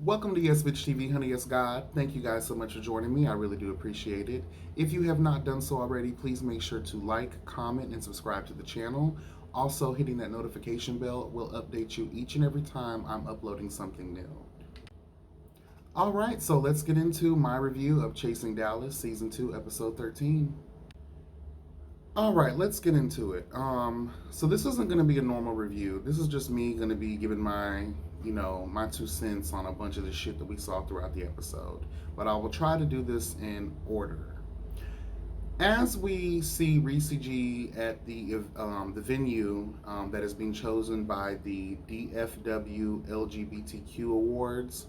Welcome to Yes Bitch TV, Honey Yes God. Thank you guys so much for joining me. I really do appreciate it. If you have not done so already, please make sure to like, comment, and subscribe to the channel. Also, hitting that notification bell will update you each and every time I'm uploading something new. All right, so let's get into my review of Chasing Dallas Season 2, Episode 13. All right, let's get into it. So this isn't going to be a normal review. This is just me going to be giving my 2 cents on a bunch of the shit that we saw throughout the episode. But I will try to do this in order. As we see Reese G at the venue that is being chosen by the DFW LGBTQ Awards,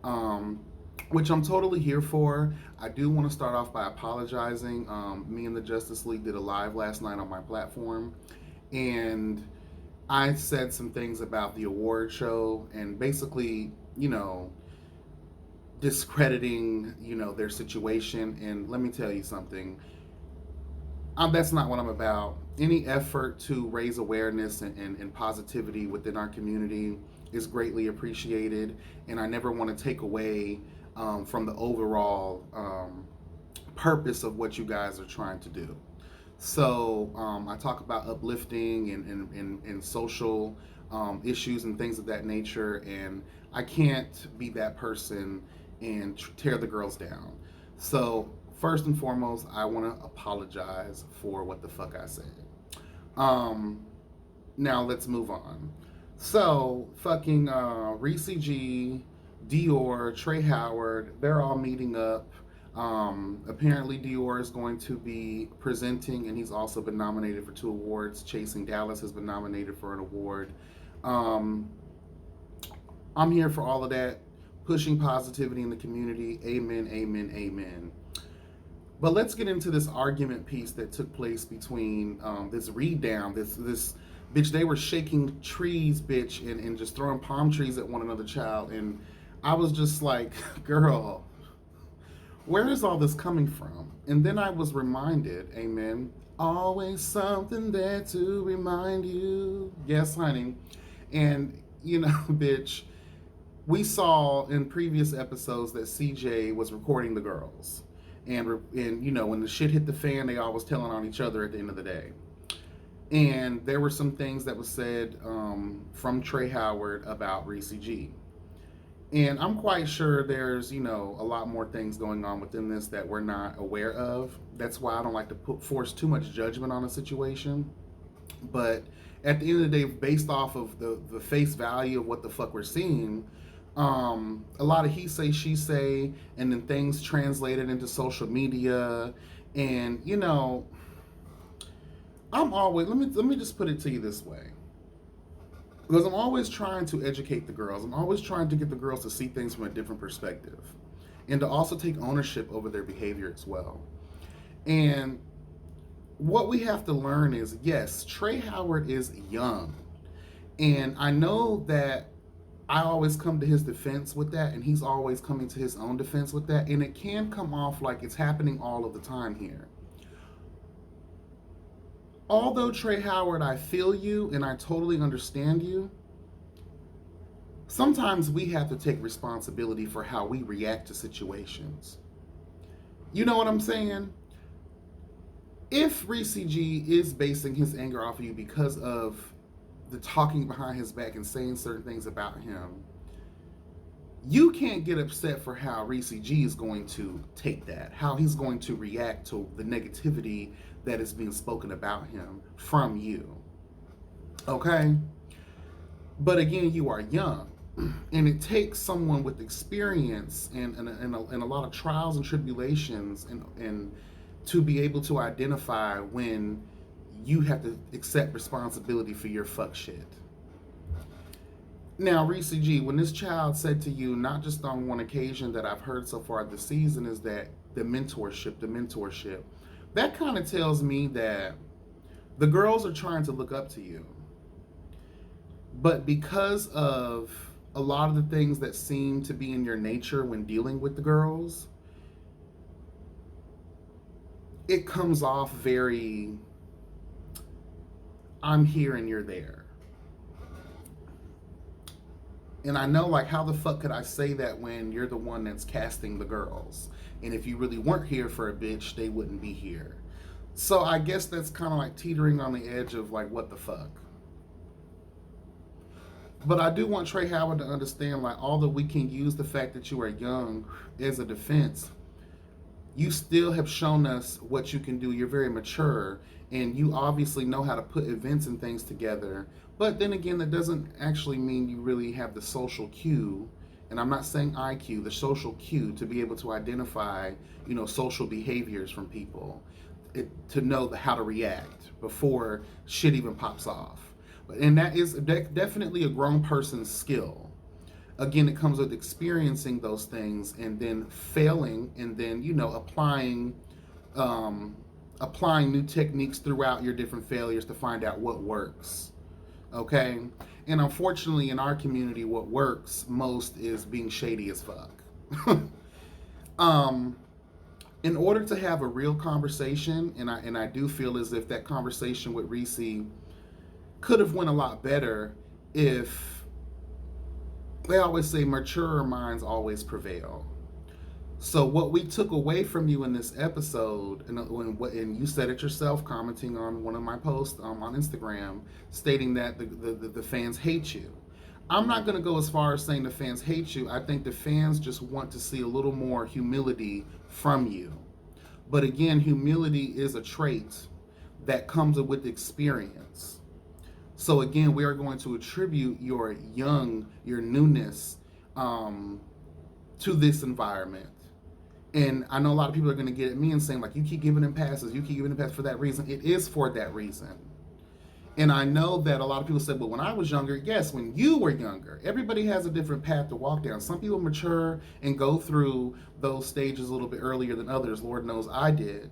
um, which I'm totally here for. I do want to start off by apologizing. Me and the Justice League did a live last night on my platform, and I said some things about the award show and basically, discrediting, their situation. And let me tell you something. That's not what I'm about. Any effort to raise awareness and positivity within our community is greatly appreciated, and I never want to take away from the overall purpose of what you guys are trying to do. So I talk about uplifting and social issues and things of that nature, and I can't be that person and tear the girls down. So first and foremost, I want to apologize for what the fuck I said. Um, Now let's move on. So fucking Reese G, Dior, Trey Howard, they're all meeting up. Apparently Dior is going to be presenting, and he's also been nominated for 2 awards. Chasing Dallas has been nominated for an award. Um, I'm here for all of that, pushing positivity in the community. Amen, amen, amen. But let's get into this argument piece that took place between this read down, this bitch. They were shaking trees, bitch, and just throwing palm trees at one another, child. And I was just like, girl, where is all this coming from? And then I was reminded, amen, always something there to remind you. Yes, honey. And, bitch, we saw in previous episodes that CJ was recording the girls. And when the shit hit the fan, they all was telling on each other at the end of the day. And there were some things that was said from Trey Howard about Reese G. And I'm quite sure there's, a lot more things going on within this that we're not aware of. That's why I don't like to force too much judgment on a situation. But at the end of the day, based off of the face value of what the fuck we're seeing, a lot of he say, she say, and then things translated into social media. And, I'm always, let me just put it to you this way. Because I'm always trying to educate the girls. I'm always trying to get the girls to see things from a different perspective and to also take ownership over their behavior as well. And what we have to learn is, yes, Trey Howard is young. And I know that I always come to his defense with that, and he's always coming to his own defense with that. And it can come off like it's happening all of the time here. Although Trey Howard, I feel you and I totally understand you, sometimes we have to take responsibility for how we react to situations. You know what I'm saying? If Reese G is basing his anger off of you because of the talking behind his back and saying certain things about him, you can't get upset for how Reese G is going to take that, how he's going to react to the negativity that is being spoken about him from you. Okay? But again, you are young, and it takes someone with experience and a lot of trials and tribulations and to be able to identify when you have to accept responsibility for your fuck shit. Now, Reese G, when this child said to you, not just on one occasion that I've heard so far this season, is that the mentorship, that kind of tells me that the girls are trying to look up to you. But because of a lot of the things that seem to be in your nature when dealing with the girls, it comes off very, I'm here and you're there. And I know, like, how the fuck could I say that when you're the one that's casting the girls? And if you really weren't here for a bitch, they wouldn't be here. So I guess that's kind of like teetering on the edge of like, what the fuck? But I do want Trey Howard to understand, like, although we can use the fact that you are young as a defense, you still have shown us what you can do. You're very mature, and you obviously know how to put events and things together. But then again, that doesn't actually mean you really have the social cue. And I'm not saying IQ, the social cue to be able to identify, social behaviors from people, to know how to react before shit even pops off. And that is definitely a grown person's skill. Again, it comes with experiencing those things and then failing, and then um, applying new techniques throughout your different failures to find out what works. Okay, and unfortunately, in our community, what works most is being shady as fuck. um, in order to have a real conversation, and I do feel as if that conversation with Reese could have went a lot better if, they always say, maturer minds always prevail. So what we took away from you in this episode, and you said it yourself, commenting on one of my posts on Instagram, stating that the fans hate you. I'm not going to go as far as saying the fans hate you. I think the fans just want to see a little more humility from you. But again, humility is a trait that comes with experience. So again, we are going to attribute your newness, to this environment. And I know a lot of people are going to get at me and saying, like, you keep giving him passes, you keep giving him passes for that reason. It is for that reason. And I know that a lot of people said, well, when I was younger, yes, when you were younger, everybody has a different path to walk down. Some people mature and go through those stages a little bit earlier than others. Lord knows I did.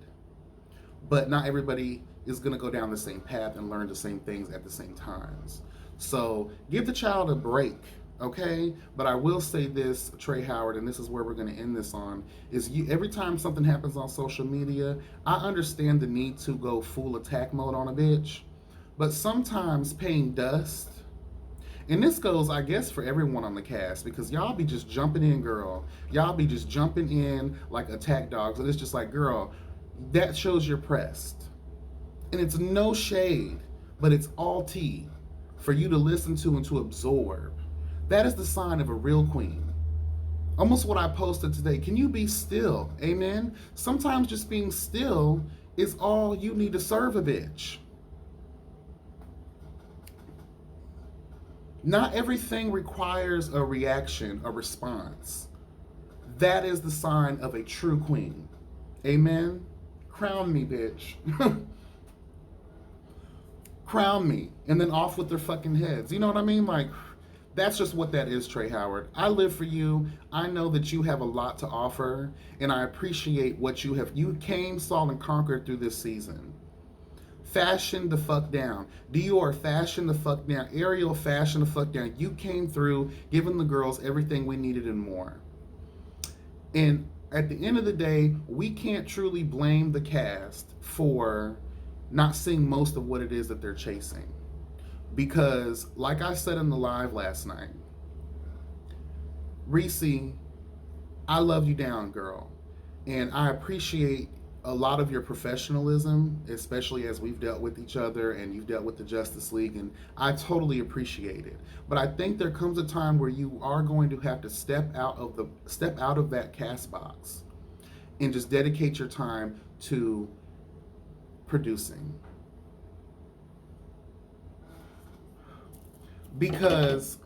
But not everybody is going to go down the same path and learn the same things at the same times. So give the child a break, okay? But I will say this, Trey Howard, and this is where we're going to end this on, is every time something happens on social media, I understand the need to go full attack mode on a bitch. But sometimes paying dust, and this goes, I guess, for everyone on the cast, because y'all be just jumping in, girl. Y'all be just jumping in like attack dogs. And it's just like, girl, that shows you're pressed. And it's no shade, but it's all tea for you to listen to and to absorb. That is the sign of a real queen. Almost what I posted today. Can you be still? Amen? Sometimes just being still is all you need to serve a bitch. Not everything requires a reaction, a response. That is the sign of a true queen. Amen? Crown me, bitch. Crown me. And then off with their fucking heads. You know what I mean? Like, that's just what that is, Trey Howard. I live for you. I know that you have a lot to offer. And I appreciate what you have. You came, saw, and conquered through this season. Fashion the fuck down. Dior, fashion the fuck down. Ariel, fashion the fuck down. You came through, giving the girls everything we needed and more. And at the end of the day, we can't truly blame the cast for not seeing most of what it is that they're chasing. Because, like I said in the live last night, Reese, I love you down, girl. And I appreciate a lot of your professionalism, especially as we've dealt with each other and you've dealt with the Justice League, and I totally appreciate it. But I think there comes a time where you are going to have to step out of that cast box and just dedicate your time to producing. Because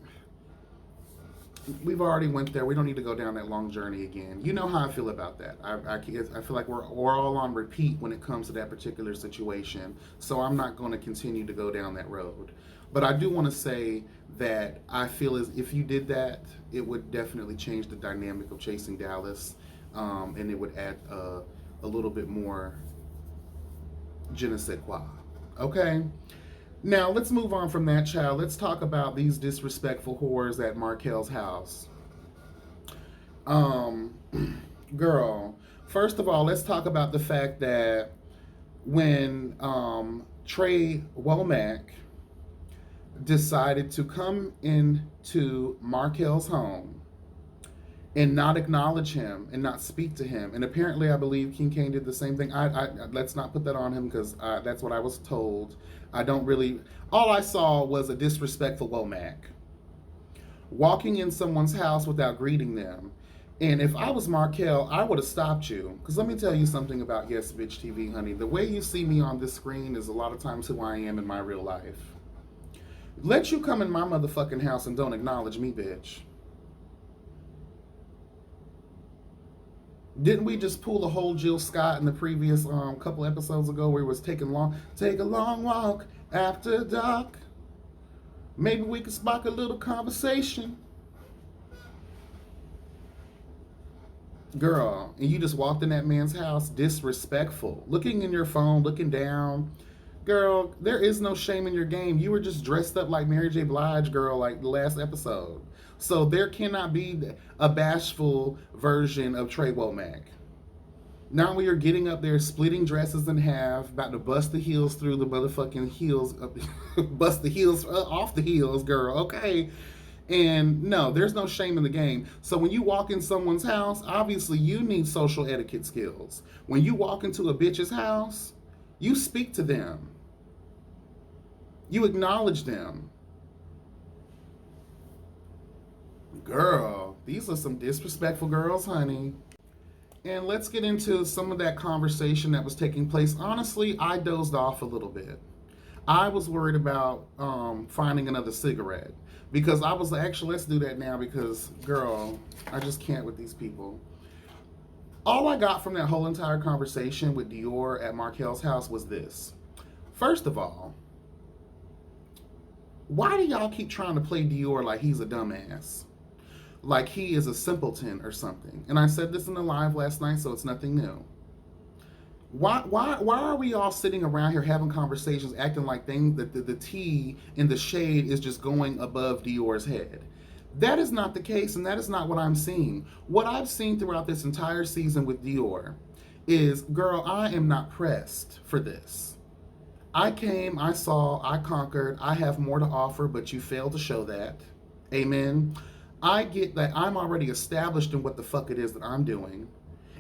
we've already went there. We don't need to go down that long journey again. You know how I feel about that. I feel like we're all on repeat when it comes to that particular situation. So I'm not going to continue to go down that road. But I do want to say that I feel as if you did that, it would definitely change the dynamic of Chasing Dallas, and it would add a little bit more je ne sais quoi. Okay? Now, let's move on from that, child. Let's talk about these disrespectful whores at Markel's house. Girl, first of all, let's talk about the fact that when Trey Womack decided to come into Markel's home and not acknowledge him and not speak to him. And apparently, I believe King Kane did the same thing. Let's not put that on him because that's what I was told. I don't really. All I saw was a disrespectful Womack walking in someone's house without greeting them. And if I was Markel, I would have stopped you. Because let me tell you something about Yes Bitch TV, honey. The way you see me on this screen is a lot of times who I am in my real life. Let you come in my motherfucking house and don't acknowledge me, bitch. Didn't we just pull the whole Jill Scott in the previous couple episodes ago where it was take a long walk after dark? Maybe we could spark a little conversation. Girl, and you just walked in that man's house disrespectful. Looking in your phone, looking down. Girl, there is no shame in your game. You were just dressed up like Mary J. Blige, girl, like the last episode. So there cannot be a bashful version of Trey Womack. Now we are getting up there, splitting dresses in half, about to bust the heels through the motherfucking heels, bust the heels off the heels, girl, okay? And no, there's no shame in the game. So when you walk in someone's house, obviously you need social etiquette skills. When you walk into a bitch's house, you speak to them. You acknowledge them. Girl, these are some disrespectful girls, honey. And let's get into some of that conversation that was taking place. Honestly, I dozed off a little bit. I was worried about finding another cigarette because I was actually, let's do that now because, girl, I just can't with these people. All I got from that whole entire conversation with Dior at Markel's house was this. First of all, why do y'all keep trying to play Dior like he's a dumbass? Like he is a simpleton or something. And I said this in the live last night, so it's nothing new. Why are we all sitting around here having conversations, acting like things that the tea in the shade is just going above Dior's head? That is not the case, and that is not what I'm seeing. What I've seen throughout this entire season with Dior is, girl, I am not pressed for this. I came, I saw, I conquered, I have more to offer, but you failed to show that. Amen. I get that I'm already established in what the fuck it is that I'm doing.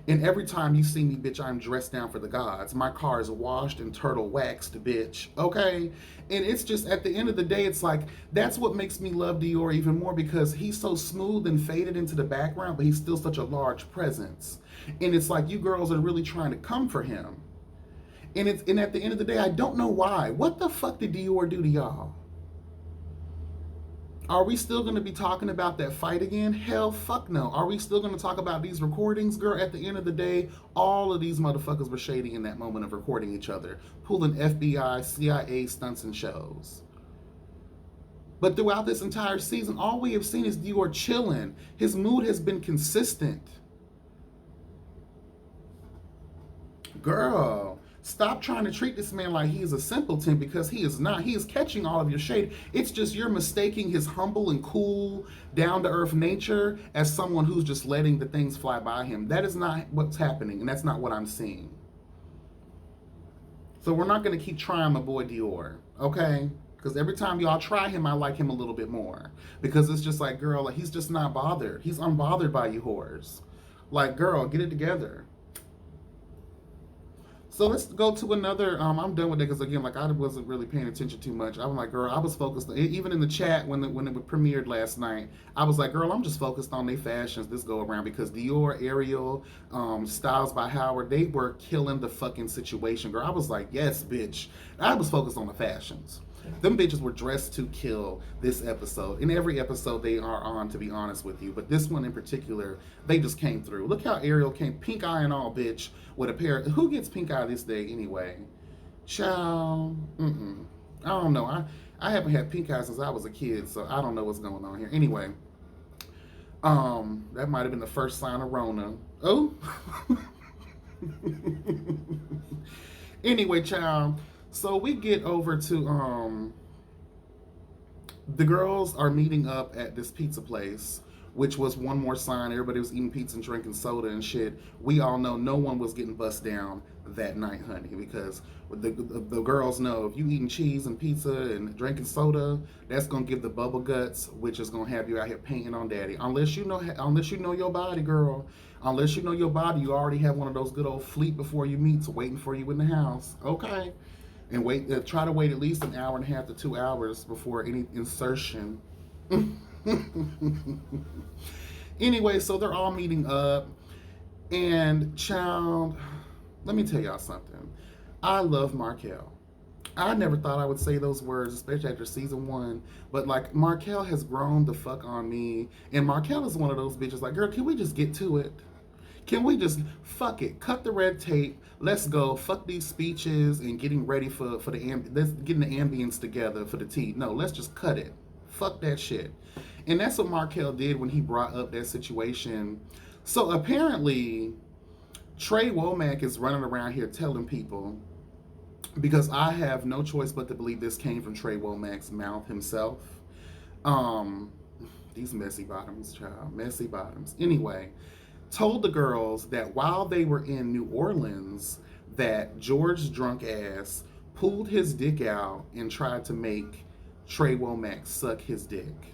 And every time you see me, bitch, I'm dressed down for the gods. My car is washed and turtle waxed, bitch. Okay? And it's just, at the end of the day, it's like, that's what makes me love Dior even more because he's so smooth and faded into the background, but he's still such a large presence. And it's like, you girls are really trying to come for him. And at the end of the day, I don't know why. What the fuck did Dior do to y'all? Are we still going to be talking about that fight again? Hell, fuck no. Are we still going to talk about these recordings? Girl, at the end of the day, all of these motherfuckers were shady in that moment of recording each other, pulling FBI, CIA stunts and shows. But throughout this entire season, all we have seen is Dior chilling. His mood has been consistent. Girl, stop trying to treat this man like he is a simpleton because he is not. He is catching all of your shade. It's just you're mistaking his humble and cool, down-to-earth nature as someone who's just letting the things fly by him. That is not what's happening, and that's not what I'm seeing. So we're not going to keep trying my boy Dior, okay? Because every time y'all try him, I like him a little bit more. Because it's just like, girl, like, he's just not bothered. He's unbothered by you whores. Like, girl, get it together. So let's go to another. I'm done with it because again, like I wasn't really paying attention too much. I'm like, girl, I was focused. Even in the chat when it premiered last night, I was like, girl, I'm just focused on their fashions this go around because Dior, Ariel, Styles by Howard, they were killing the fucking situation, girl. I was like, yes, bitch. I was focused on the fashions. Them bitches were dressed to kill this episode. In every episode they are on, to be honest with you. But this one in particular, they just came through. Look how Ariel came, pink eye and all, bitch, with a pair. Who gets pink eye this day anyway? Child. I don't know. I haven't had pink eye since I was a kid, so I don't know what's going on here. Anyway, that might have been the first sign of Rona. Oh. Anyway, child. So we get over to the girls are meeting up at this pizza place which was one more sign. Everybody was eating pizza and drinking soda and shit. We all know no one was getting bust down that night, honey, because the girls know if you eating cheese and pizza and drinking soda, that's gonna give the bubble guts, which is gonna have you out here painting on daddy. Unless you know your body, girl. Unless you know your body, you already have one of those good old fleet before you meets waiting for you in the house. Okay, and try to wait at least an hour and a half to 2 hours before any insertion. Anyway, so they're all meeting up, and child, let me tell y'all something. I love Markel. I never thought I would say those words, especially after season one. But like, Markel has grown the fuck on me, and Markel is one of those bitches. Like, girl, can we just get to it? Can we just fuck it? Cut the red tape. Let's go. Fuck these speeches and getting ready for let's getting the ambience together for the tea. No, let's just cut it. Fuck that shit. And that's what Markel did when he brought up that situation. So apparently, Trey Womack is running around here telling people, because I have no choice but to believe this came from Trey Womack's mouth himself. Um, these messy bottoms, child, messy bottoms. Anyway, told the girls that while they were in New Orleans, that George's drunk ass pulled his dick out and tried to make Trey Womack suck his dick.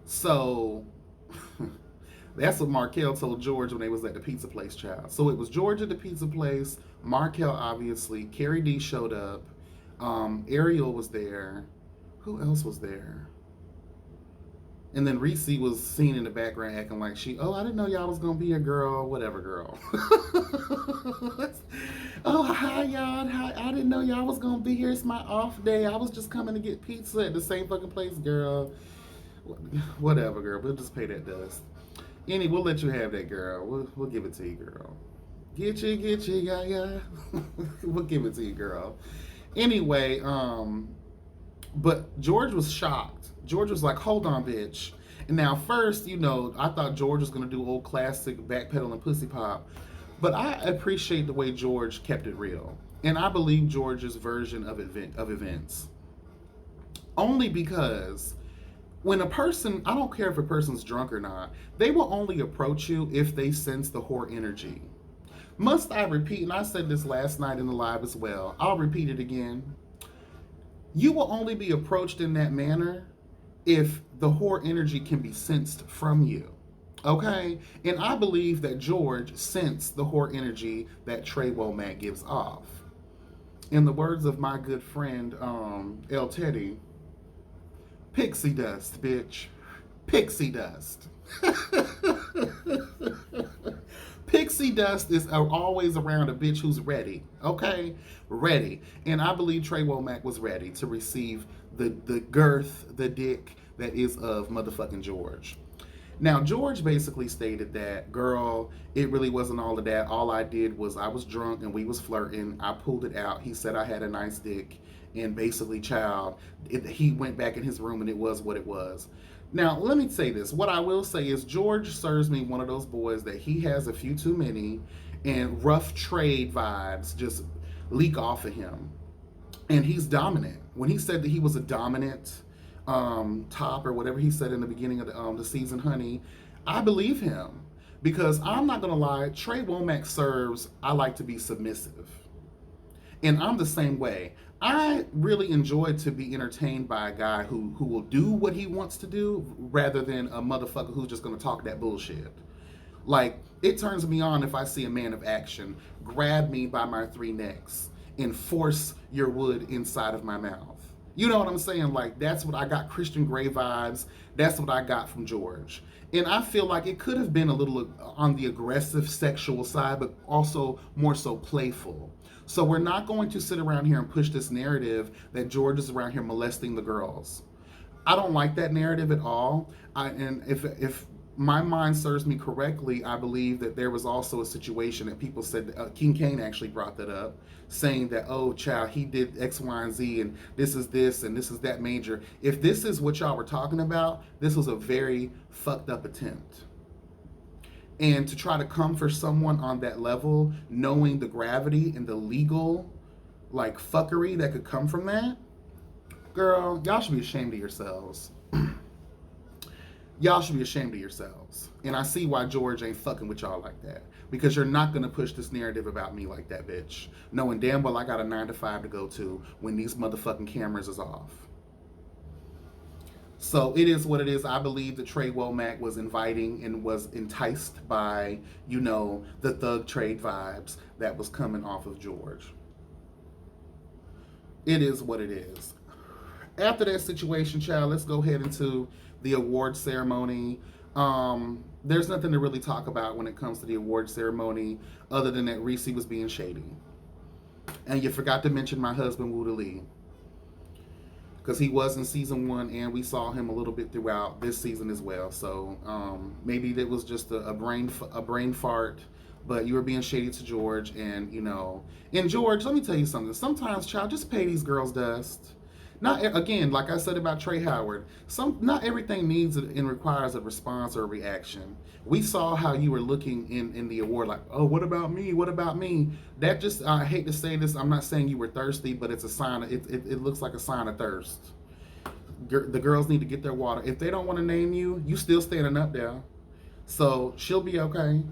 So that's what Markel told George when they was at the pizza place, child. So it was George at the pizza place, Markel obviously, Carrie D showed up, Ariel was there. Who else was there? And then Reese was seen in the background acting like I didn't know y'all was gonna be a girl, whatever girl. Oh, hi y'all. Hi, I didn't know y'all was gonna be here. It's my off day. I was just coming to get pizza at the same fucking place, girl. Whatever, girl. We'll just pay that dust. We'll let you have that, girl. We'll give it to you, girl. Get you, yeah. We'll give it to you, girl. Anyway, but George was shocked. George was like, hold on, bitch. And now, first, I thought George was going to do old classic backpedaling pussy pop. But I appreciate the way George kept it real. And I believe George's version of events. Only because when a person, I don't care if a person's drunk or not, they will only approach you if they sense the whore energy. Must I repeat, and I said this last night in the live as well, I'll repeat it again. You will only be approached in that manner if the whore energy can be sensed from you. Okay? And I believe that George sensed the whore energy that Trey Womack gives off. In the words of my good friend, El Teddy, pixie dust, bitch. Pixie dust. Pixie dust is always around a bitch who's ready, okay? Ready. And I believe Trey Womack was ready to receive the girth, the dick that is of motherfucking George. Now, George basically stated that, girl, it really wasn't all of that. All I did was I was drunk and we was flirting. I pulled it out. He said I had a nice dick. And basically, child, he went back in his room and it was what it was. Now, let me say this. What I will say is George serves me one of those boys that he has a few too many and rough trade vibes just leak off of him. And he's dominant. When he said that he was a dominant top or whatever he said in the beginning of the season, honey, I believe him. Because I'm not going to lie, Trey Womack serves, I like to be submissive. And I'm the same way. I really enjoy to be entertained by a guy who will do what he wants to do rather than a motherfucker who's just going to talk that bullshit. Like, it turns me on if I see a man of action grab me by my three necks and force your wood inside of my mouth. You know what I'm saying? Like, that's what I got, Christian Grey vibes. That's what I got from George. And I feel like it could have been a little on the aggressive sexual side, but also more so playful. So we're not going to sit around here and push this narrative that George is around here molesting the girls. I don't like that narrative at all. And if my mind serves me correctly, I believe that there was also a situation that people said, King Kane actually brought that up, saying that, oh, child, he did X, Y, and Z, and this is that major. If this is what y'all were talking about, this was a very fucked up attempt. And to try to come for someone on that level, knowing the gravity and the legal, like, fuckery that could come from that, Girl, y'all should be ashamed of yourselves. Y'all should be ashamed of yourselves. And I see why George ain't fucking with y'all like that. Because you're not gonna push this narrative about me like that, bitch. Knowing damn well I got a 9 to 5 to go to when these motherfucking cameras is off. So it is what it is. I believe that Trey Womack was inviting and was enticed by, the thug trade vibes that was coming off of George. It is what it is. After that situation, child, let's go ahead into the award ceremony. There's nothing to really talk about when it comes to the award ceremony other than that Reese was being shady. And you forgot to mention my husband, Woo Lee, because he was in season 1 and we saw him a little bit throughout this season as well. So maybe that was just a brain fart, but you were being shady to George. And George, let me tell you something. Sometimes, child, just pay these girls dust. Not again, like I said about Trey Howard. Not everything needs and requires a response or a reaction. We saw how you were looking in the award, like, oh, what about me? What about me? That just, I hate to say this, I'm not saying you were thirsty, but it's a sign. It looks like a sign of thirst. The girls need to get their water. If they don't want to name you, you still standing up there. So she'll be okay.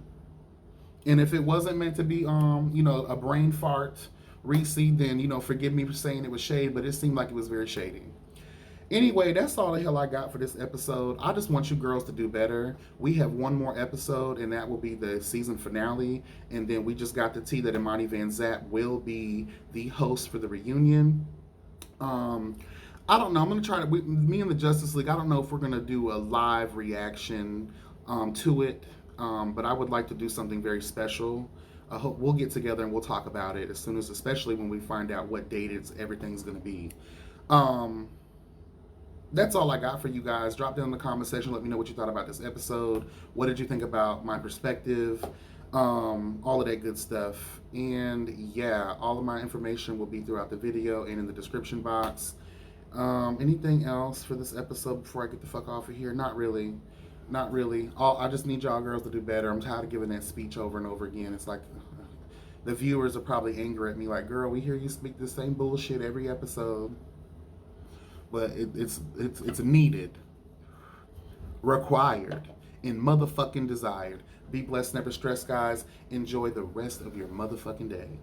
And if it wasn't meant to be, a brain fart, Reese, then, forgive me for saying it was shade, but it seemed like it was very shady. Anyway, that's all the hell I got for this episode. I just want you girls to do better. We have one more episode, and that will be the season finale. And then we just got the tea that Imani Van Zant will be the host for the reunion. I don't know. I'm going to try to, me and the Justice League, I don't know if we're going to do a live reaction to it. But I would like to do something very special. I hope we'll get together and we'll talk about it as soon as, especially when we find out what date everything's going to be. That's all I got for you guys. Drop down in the comment section. Let me know what you thought about this episode. What did you think about my perspective? All of that good stuff. And yeah, all of my information will be throughout the video and in the description box. Anything else for this episode before I get the fuck off of here? Not really. Not really. I just need y'all girls to do better. I'm tired of giving that speech over and over again. It's like the viewers are probably angry at me, like, girl, we hear you speak the same bullshit every episode. But it's needed, required, and motherfucking desired. Be blessed, never stressed, guys. Enjoy the rest of your motherfucking day.